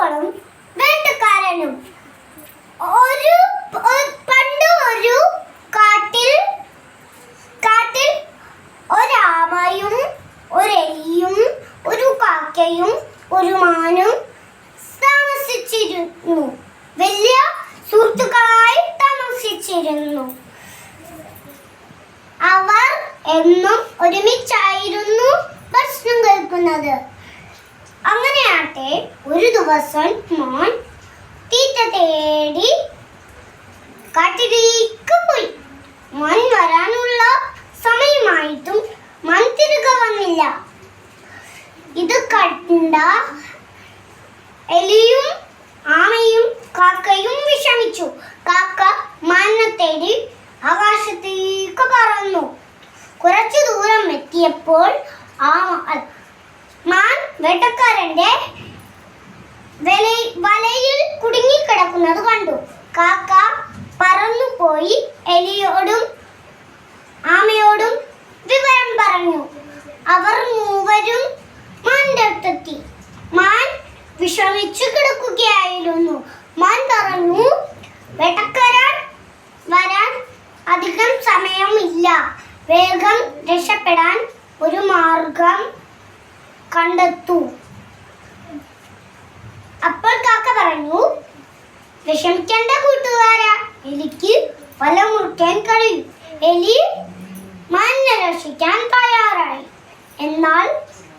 കാക്കകളും വേട്ടക്കാരനും. പണ്ട് ഒരു കാട്ടിൽ ഒരാമയും ഒരെലിയും ഒരു കാക്കയും ഒരു മാനും താമസിച്ചിരുന്നു. വലിയ സുഹൃത്തുക്കളായി താമസിച്ചിരുന്നു. അവർ എന്നും ഒരുമിച്ചായിരുന്നു ഭക്ഷണം കഴിക്കുന്നത്. അങ്ങനെയാട്ടെ ഒരു ദിവസം മാൻ തീറ്റ തേടി കാട്ടിലേക്ക് പോയി. മാൻ വരാനുള്ള സമയമായിട്ടും മാൻ തിരികെ വന്നില്ല. ഇത് കണ്ട എലിയും ആമയും കാക്കയും വിഷമിച്ചു. കാക്ക മാനിനെ തേടി ആകാശത്തേക്ക് പറന്നു. കുറച്ചു ദൂരം എത്തിയപ്പോൾ മാൻ വേട്ടക്കാരന്റെ വലയിൽ കുടുങ്ങിക്കിടക്കുന്നത് കണ്ടു. കാക്ക പറന്നുപോയി എലിയോടും ആമയോടും വിവരം പറഞ്ഞു. അവർ മൂവരും മാന്റെ അടുത്തെത്തി. മാൻ വിഷമിച്ചു കിടക്കുകയായിരുന്നു. മാൻ പറഞ്ഞു, വേട്ടക്കാരൻ വരാൻ അധികം സമയമില്ല. വേഗം രക്ഷപ്പെടാൻ ഒരു മാർഗം കണ്ടെത്തൂ. അപ്പോൾ കാക്ക പറഞ്ഞു, വിഷമിക്കേണ്ട കൂട്ടുകാരാ, എലിക്ക് വല മുറിക്കാൻ കഴിയും. എലി മാനിനെ രക്ഷിക്കാൻ തയ്യാറായി. എന്നാൽ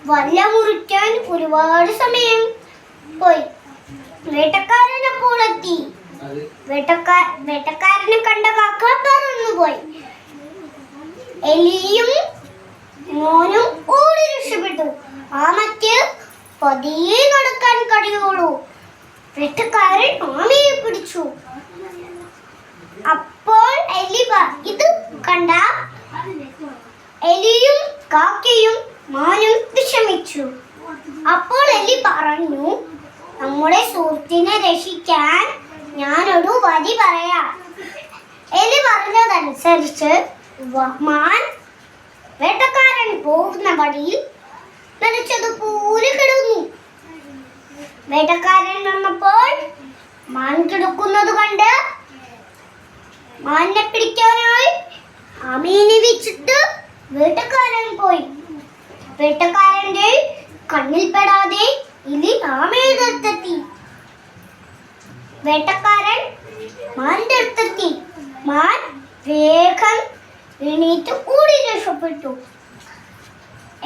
വല മുറിക്കാൻ ഒരുപാട് സമയം പോയി. വേട്ടക്കാരൻ അപ്പോൾ എത്തി. വേട്ടക്കാരനെ കണ്ട കാക്ക പറന്നുപോയി. എലിയും മോനും ഓടി രക്ഷപ്പെട്ടു. ആമയ്ക്ക് പതിയെ നടക്കാൻ കഴിയുള്ളൂ. വേട്ടക്കാരൻ ആമയെ പിടിച്ചു. അപ്പോൾ ഇത് കണ്ട എലിയും കാക്കയും മാനും വിഷമിച്ചു. അപ്പോൾ എലി പറഞ്ഞു, നമ്മുടെ സുഹൃത്തിനെ രക്ഷിക്കാൻ ഞാനൊരു വഴി പറയാം. എലി പറഞ്ഞതനുസരിച്ച് മാൻ വേട്ടക്കാരൻ പോകുന്ന വഴിയിൽ നനച്ചതുപോലെ കിടന്നു. വേട്ടക്കാരൻ വന്നപ്പോൾ മാൻ കിടക്കുന്നത് കണ്ട് മാനിനെ പിടിക്കാനായി ആമയെ വെച്ചിട്ട് വേട്ടക്കാരൻ പോയി. വേട്ടക്കാരന്റെ കണ്ണിൽപ്പെടാതെ എലി ആമയുടെ അടുത്തെത്തി. വേട്ടക്കാരൻ മാന്റെ അടുത്തെത്തി. മാൻ വേഗം എണീറ്റ് ഓടി രക്ഷപ്പെട്ടു.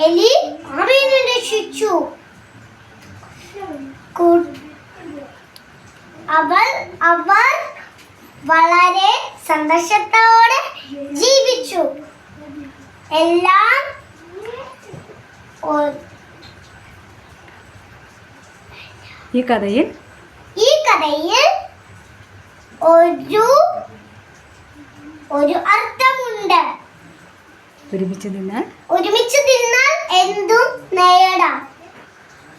എലി ആമയെ രക്ഷിച്ചു. അവർ വളരെ സന്തോഷത്തോടെ ജീവിച്ചു. എല്ലാം ഈ കഥയിൽ ഒരു അർത്ഥമുണ്ട്. ഒരുമിച്ച് നിന്നാൽ എന്തും നേടാം.